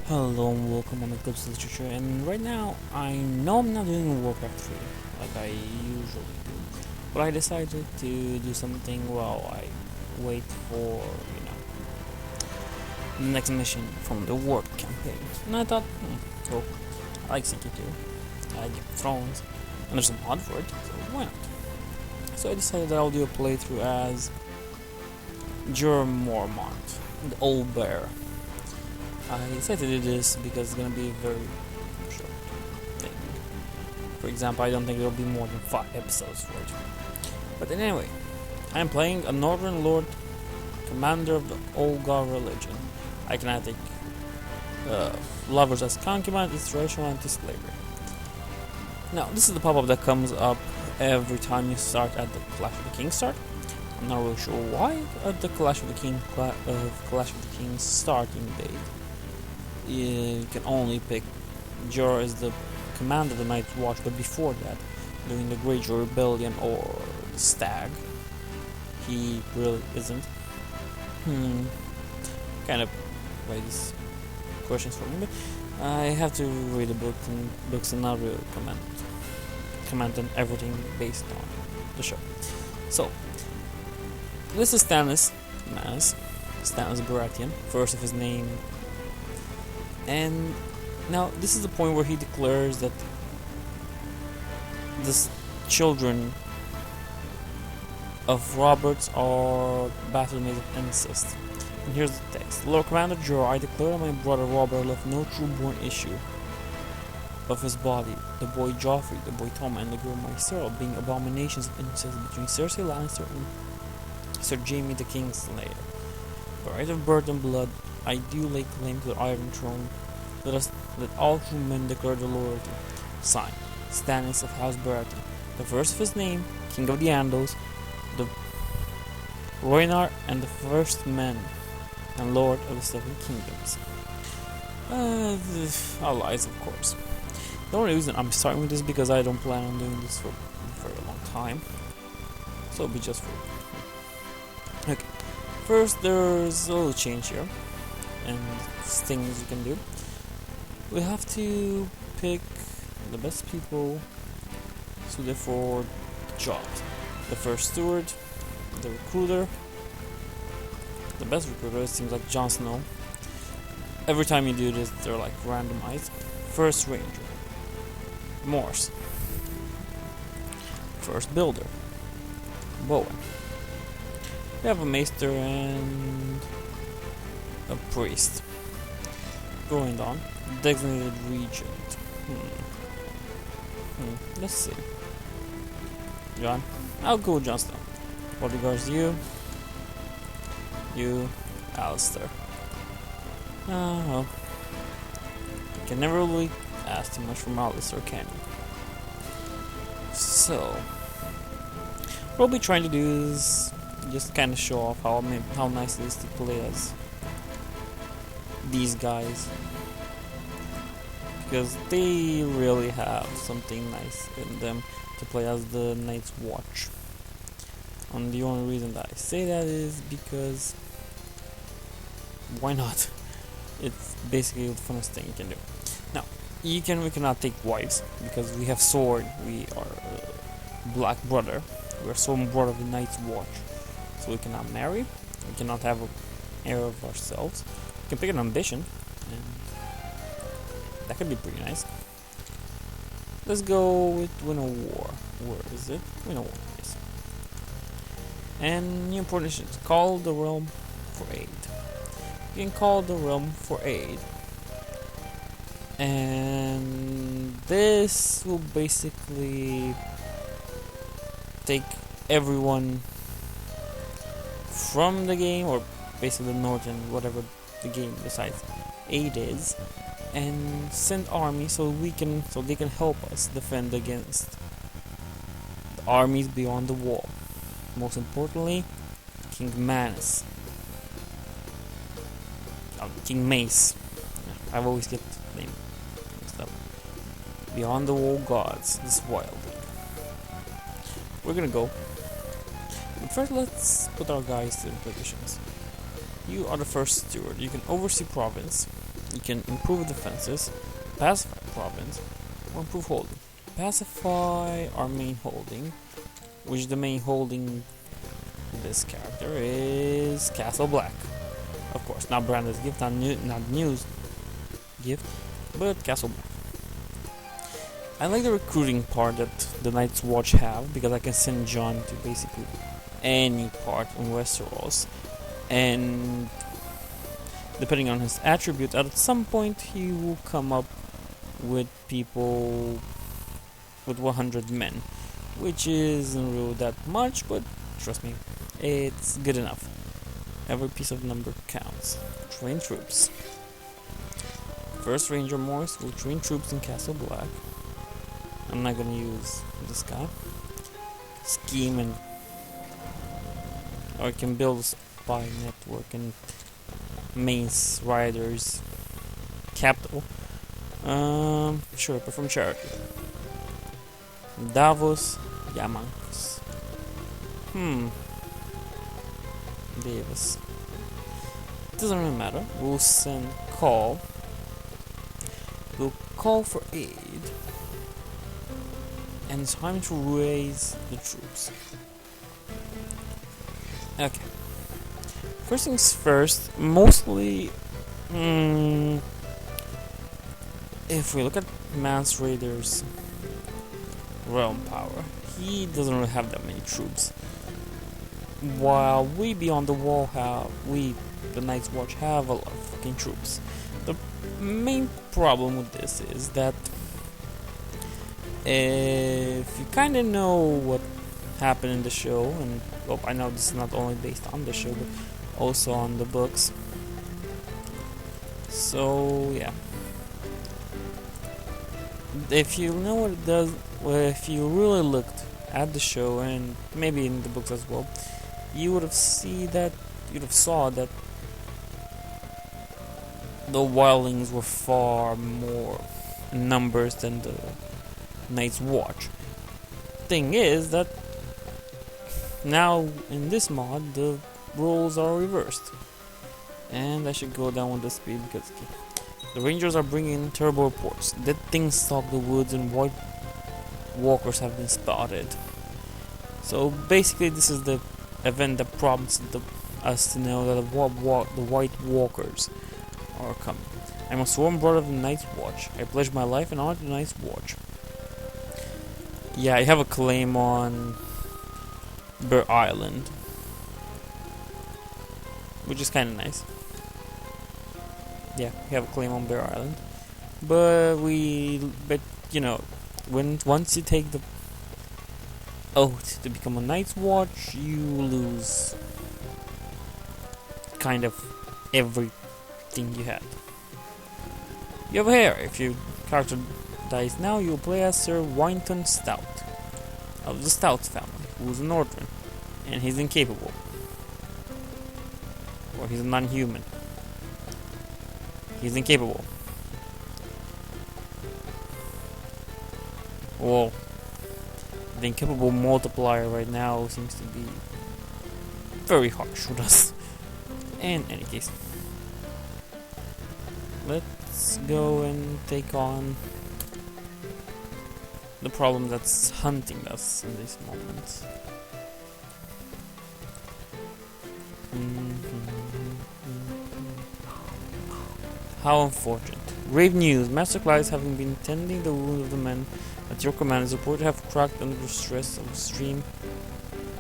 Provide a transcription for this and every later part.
Hello and welcome on the Clips Literature, and right now I know I'm not doing Warcraft 3 like I usually do, but I decided to do something while I wait for, the next mission from the War campaign. And I thought, so I like CQ2, I like Game of Thrones, and there's a mod for it, so why not? So I decided that I'll do a playthrough as Mormont, the Old Bear. I decided to do this because it's gonna be a very short thing. For example, I don't think there'll be more than 5 episodes for it. But anyway, I am playing a Northern Lord, commander of the AGoT religion. I cannot take lovers as concubines, it's racial anti-slavery. Now, this is the pop-up that comes up every time you start at the Clash of the Kings start. I'm not really sure why at the Clash of the Kings starting date. You can only pick Jor as the commander of the Night's Watch, but before that, during the Great Rebellion or the Stag, he really isn't. Kind of raises questions for me, but I have to read the books and not really comment on everything based on the show. So, this is Stannis Baratheon, first of his name. And now this is the point where he declares that the children of Roberts are bastard made of incest. And here's the text. Lord Commander Jorah, I declare that my brother Robert left no true-born issue of his body, the boy Joffrey, the boy Tommen, and the girl Mycera, being abominations of incest between Cersei Lannister and Sir Jaime the Kingslayer. By right of birth and blood, I do lay claim to the Iron Throne. Let all true men declare their loyalty. Signed, Stannis of House Baratheon, the first of his name, King of the Andals, the Rhoynar, and the first man, and Lord of the Seven Kingdoms. Allies, of course. The only reason I'm starting with this is because I don't plan on doing this for a very long time. So it'll be just for... Okay. First, there's a little change here, and things you can do. We have to pick the best people suited for the job. The first steward, the recruiter. The best recruiter, it seems like Jon Snow. Every time you do this, they're like randomized. First ranger, Morse. First builder, Bowen. We have a maester and a priest. Going on, designated regent. Let's see. John, I'll go with Jon Snow. Bodyguards, you, Alistair. Well, you can never really ask too much from Alistair, can you? So, what I'll be trying to do is just kind of show off how nice it is to play as these guys, because they really have something nice in them to play as the Night's Watch. And the only reason that I say that is because why not? It's basically the funnest thing you can do. Now, we cannot take wives because we have sword. We are black brother. We are sworn brother of the Night's Watch. So we cannot marry, we cannot have an heir of ourselves. We can pick an ambition, and that could be pretty nice. Let's go with Win a War. Where is it? Win a War, yes. And new important issues. Call the realm for aid. You can call the realm for aid. And this will basically take everyone from the game, or basically the northern, whatever the game decides aid is, and send armies so they can help us defend against the armies beyond the wall. Most importantly, King Mace. King Mace. I've always get the name mixed up. Beyond the wall gods, this wild. We're gonna go. But first, let's put our guys in positions. You are the first steward. You can oversee province. You can improve defenses, pacify province, or improve holding. Pacify our main holding, which the main holding this character is Castle Black. Of course, not Brandon's gift, not news gift, but Castle Black. I like the recruiting part that the Night's Watch have, because I can send John to basically any part in Westeros, and depending on his attribute, at some point he will come up with people with 100 men, which isn't really that much, but trust me, it's good enough. Every piece of number counts. Train troops. First Ranger Morris will train troops in Castle Black. I'm not gonna use this guy. Scheme and... or I can build a spy network and mace riders capital. Sure, perform charity. Davos Yamankus. Davis. Doesn't really matter. We'll send call. We'll call for aid. And it's time to raise the troops. Okay. First things first, mostly if we look at Mance Raider's realm power, he doesn't really have that many troops. While we beyond the wall the Night's Watch have a lot of fucking troops. The main problem with this is that if you kinda know what happened in the show, and well, I know this is not only based on the show but also on the books. So yeah. If you know what it does, well, if you really looked at the show and maybe in the books as well, you would have saw that the wildlings were far more in numbers than the Night's Watch. Thing is that now in this mod the roles are reversed, and I should go down with the speed because the Rangers are bringing terrible reports. Dead things stalk the woods and white walkers have been spotted. So basically this is the event that prompts us to know that the white walkers are coming. I'm a sworn brother of the Night's Watch. I pledge my life and honor to the Night's Watch. Yeah, I have a claim on Bear Island, which is kind of nice. Yeah, we have a claim on Bear Island, but you know, once you take the oath to become a Night's Watch, you lose kind of everything you had. You have hair. If your character dies now, you'll play as Sir Winton Stout of the Stout family, who's a Northern, and he's incapable, or he's a non-human. He's incapable. Well, the incapable multiplier right now seems to be very harsh with us. In any case, let's go and take on the problem that's hunting us in these moments. How unfortunate. Grave news. Master Clive, having been tending the wound of the men at your command, is reported to have cracked under the stress of the stream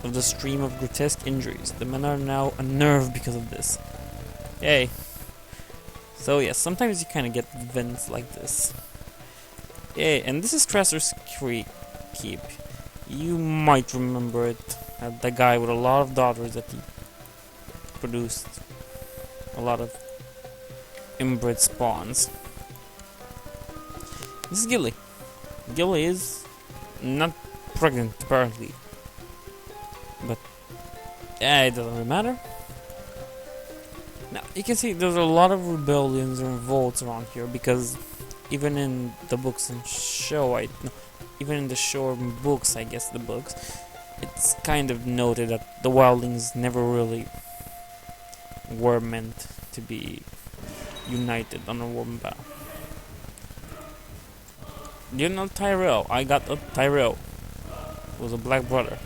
of grotesque injuries. The men are now unnerved because of this. Yay. So yes, sometimes you kind of get events like this. Yay, and this is Craster's Keep. You might remember it. The guy with a lot of daughters that he produced a lot of inbred spawns. This is Gilly. Gilly is not pregnant, apparently. But it doesn't really matter. Now, you can see there's a lot of rebellions and revolts around here, because even in the books and show, even in the show and books, I guess the books, it's kind of noted that the wildlings never really were meant to be united on a warm battle. You're not Tyrell. I got a Tyrell. It was a black brother.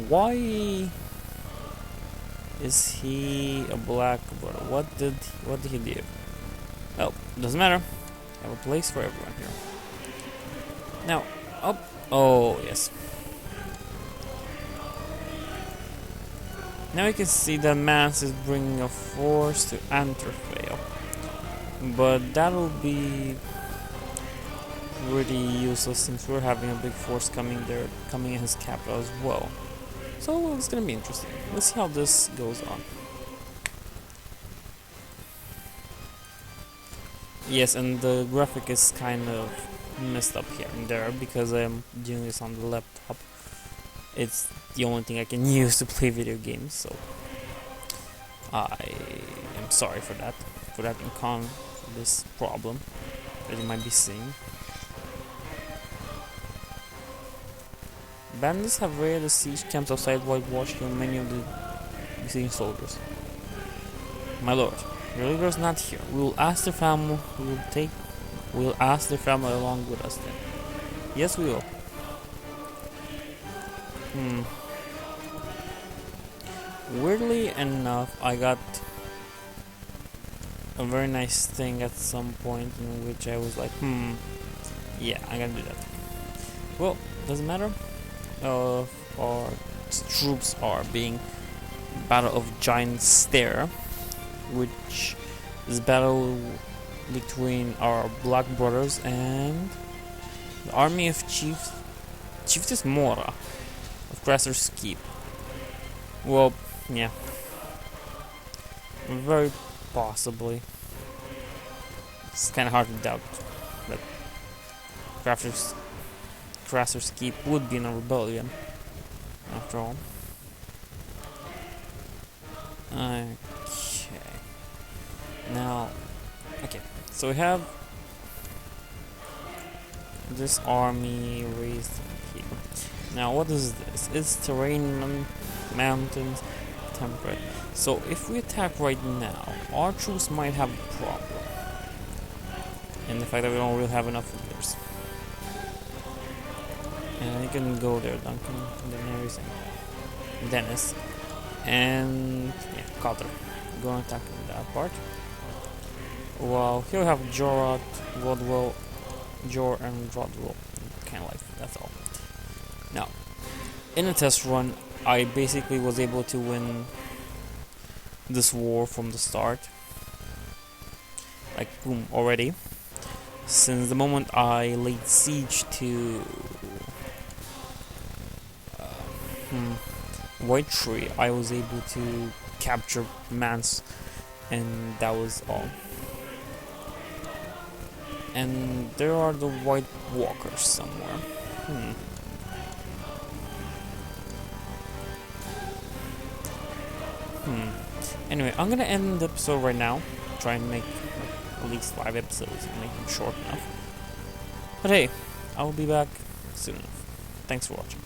Why is he a black brother? What did he do? Well, doesn't matter. I have a place for everyone here. Now, up. Oh yes. Now you can see that Mance is bringing a force to Anterfale, but that'll be pretty useless since we're having a big force coming in his capital as well. So it's gonna be interesting. Let's see how this goes on. Yes, and the graphic is kind of messed up here and there because I'm doing this on the laptop. It's the only thing I can use to play video games, so I am sorry for that this problem that you might be seeing. Bandits have raided the siege camps outside whitewashing many of the besieging soldiers. My lord, your leader is not here. We will ask their family. We'll ask their family along with us then. Yes, we will. Weirdly enough, I got a very nice thing at some point in which I was like, yeah, I'm gonna do that. Well, doesn't matter. Our troops are being Battle of Giant Stair, which is battle between our black brothers and the army of Chiefess Mora of Crusader's Keep. Well, yeah, very possibly. It's kind of hard to doubt that Crusader's Keep would be in a rebellion, after all. Okay. Now, so we have this army raised here. Now, what is this? It's terrain, mountains, temperate. So, if we attack right now, our troops might have a problem. And the fact that we don't really have enough leaders. And you can go there, Duncan, and everything. Dennis. And yeah, Cotter. Go and attack that part. Well, here we have Jorah, Rodwell, Jor, and Rodwell. Kind of like that's all. Now, in a test run, I basically was able to win this war from the start. Like, boom, already. Since the moment I laid siege to White Tree, I was able to capture Mance, and that was all. And there are the White Walkers somewhere. Anyway, I'm gonna end the episode right now. Try and make at least 5 episodes and make them short enough. But hey, I'll be back soon enough. Thanks for watching.